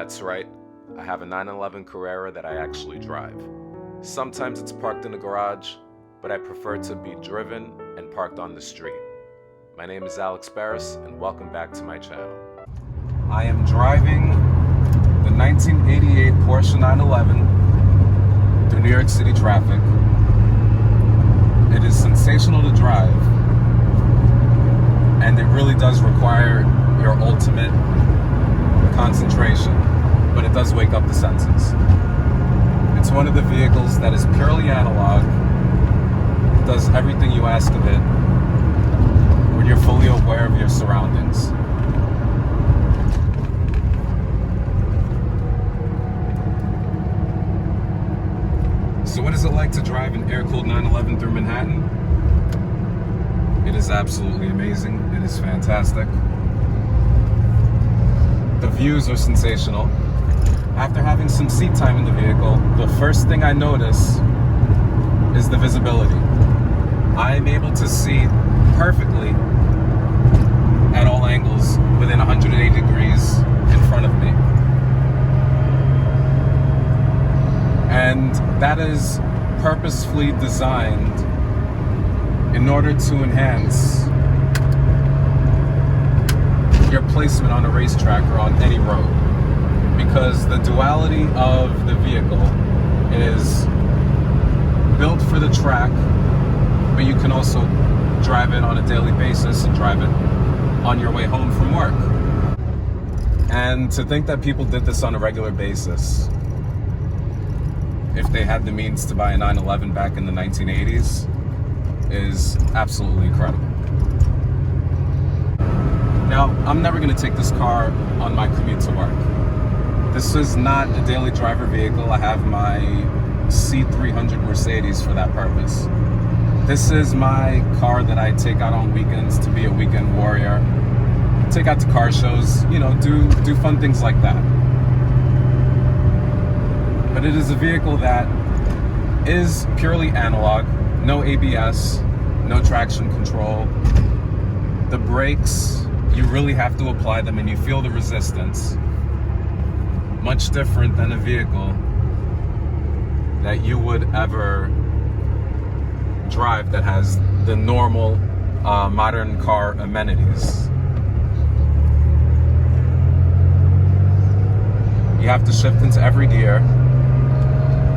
That's right, I have a 911 Carrera that I actually drive. Sometimes it's parked in the garage, but I prefer to be driven and parked on the street. My name is Alex Barris, and welcome back to my channel. I am driving the 1988 Porsche 911 through New York City traffic. It is sensational to drive, and it really does require your ultimate concentration, but it does wake up the senses. It's one of the vehicles that is purely analog, does everything you ask of it when you're fully aware of your surroundings. So what is it like to drive an air-cooled 911 through Manhattan? It is absolutely amazing. It is fantastic. The views are sensational. After having some seat time in the vehicle, the first thing I notice is the visibility. I am able to see perfectly at all angles within 180 degrees in front of me. And that is purposefully designed in order to enhance your placement on a racetrack or on any road. Because the duality of the vehicle is built for the track, but you can also drive it on a daily basis and drive it on your way home from work. And to think that people did this on a regular basis, if they had the means to buy a 911 back in the 1980s, is absolutely incredible. Now, I'm never going to take this car on my commute to work. This is not a daily driver vehicle. I have my C300 Mercedes for that purpose. This is my car that I take out on weekends to be a weekend warrior. Take out to car shows, you know, do fun things like that. But it is a vehicle that is purely analog, no ABS, no traction control. The brakes, you really have to apply them and you feel the resistance. Much different than a vehicle that you would ever drive that has the normal modern car amenities. You have to shift into every gear,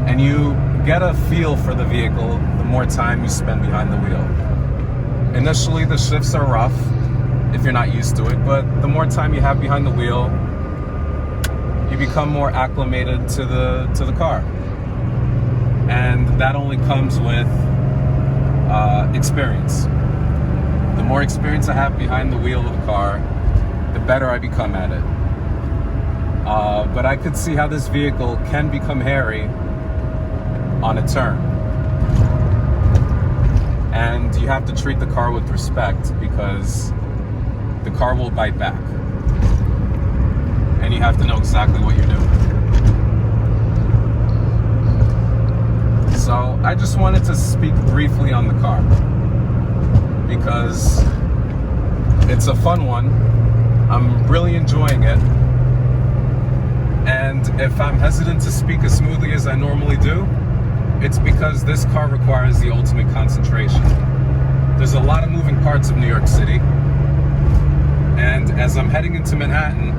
and you get a feel for the vehicle the more time you spend behind the wheel. Initially, the shifts are rough if you're not used to it, but the more time you have behind the wheel, you become more acclimated to the car. And that only comes with experience. The more experience I have behind the wheel of the car, the better I become at it. But I could see how this vehicle can become hairy on a turn. And you have to treat the car with respect, because the car will bite back. And you have to know exactly what you're doing. So I just wanted to speak briefly on the car, because it's a fun one. I'm really enjoying it. And if I'm hesitant to speak as smoothly as I normally do, it's because this car requires the ultimate concentration. There's a lot of moving parts of New York City. And as I'm heading into Manhattan,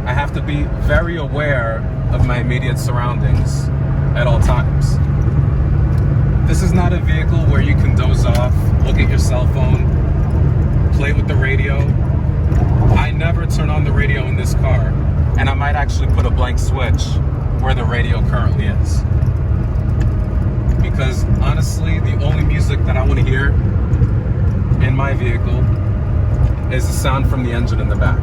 I have to be very aware of my immediate surroundings at all times. This is not a vehicle where you can doze off, look at your cell phone, play with the radio. I never turn on the radio in this car, and I might actually put a blank switch where the radio currently is. Because honestly, the only music that I want to hear in my vehicle is the sound from the engine in the back.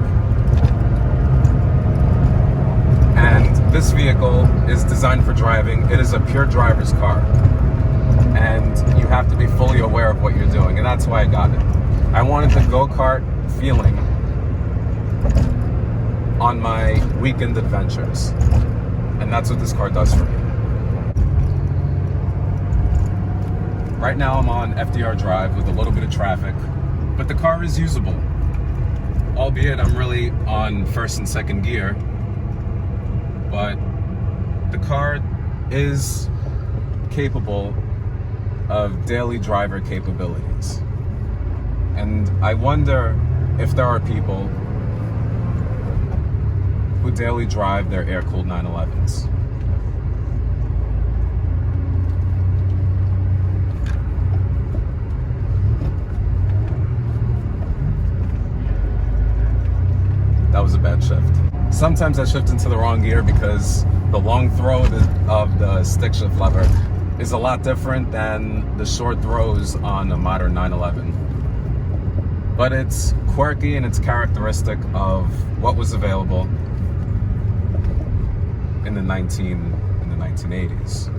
And this vehicle is designed for driving. It is a pure driver's car. And you have to be fully aware of what you're doing, and that's why I got it. I wanted the go-kart feeling on my weekend adventures. And that's what this car does for me. Right now I'm on FDR Drive with a little bit of traffic, but the car is usable. Albeit I'm really on first and second gear. but the car is capable of daily driver capabilities. And I wonder if there are people who daily drive their air-cooled 911s. That was a bad shift. Sometimes I shift into the wrong gear because the long throw of the stick shift lever is a lot different than the short throws on a modern 911. But it's quirky and it's characteristic of what was available in the 1980s.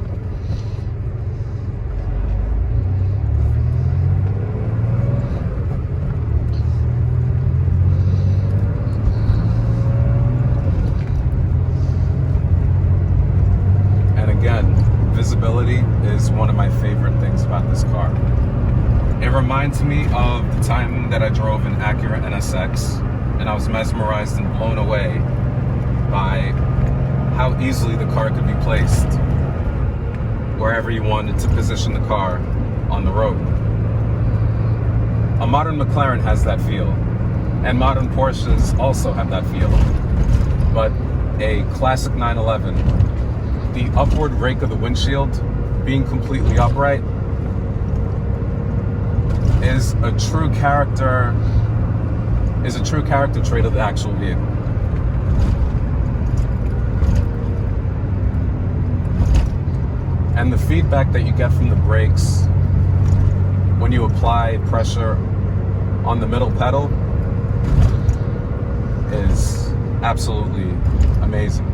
Visibility is one of my favorite things about this car. It reminds me of the time that I drove an Acura NSX and I was mesmerized and blown away by how easily the car could be placed wherever you wanted to position the car on the road. A modern McLaren has that feel, and modern Porsches also have that feel, but a classic 911, the upward rake of the windshield being completely upright is a true character trait of the actual vehicle. And the feedback that you get from the brakes when you apply pressure on the middle pedal is absolutely amazing.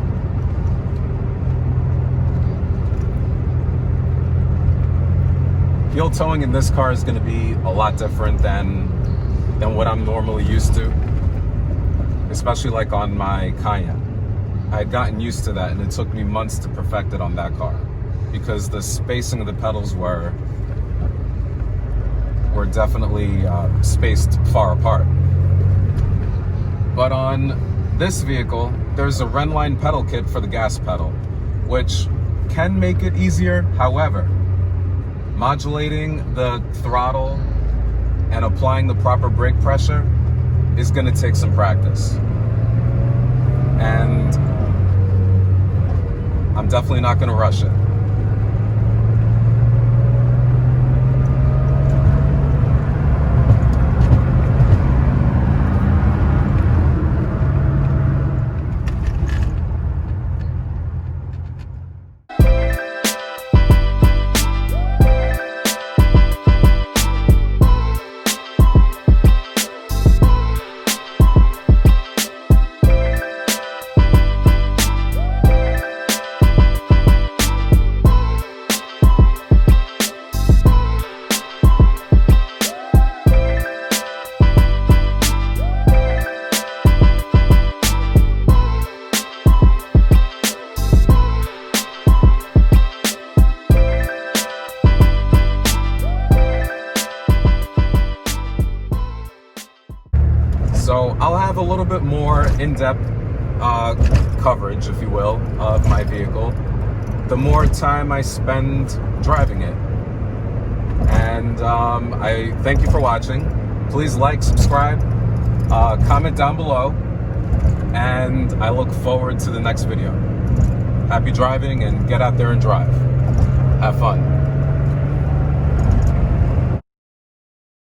Heel towing in this car is going to be a lot different than what I'm normally used to, especially like on my Cayenne. I had gotten used to that, and it took me months to perfect it on that car because the spacing of the pedals were definitely spaced far apart. But on this vehicle, there's a Renline pedal kit for the gas pedal, which can make it easier. However, modulating the throttle and applying the proper brake pressure is going to take some practice. And I'm definitely not going to rush it. So I'll have a little bit more in-depth coverage, if you will, of my vehicle the more time I spend driving it. And I thank you for watching. Please like, subscribe, comment down below, and I look forward to the next video. Happy driving, and get out there and drive. Have fun.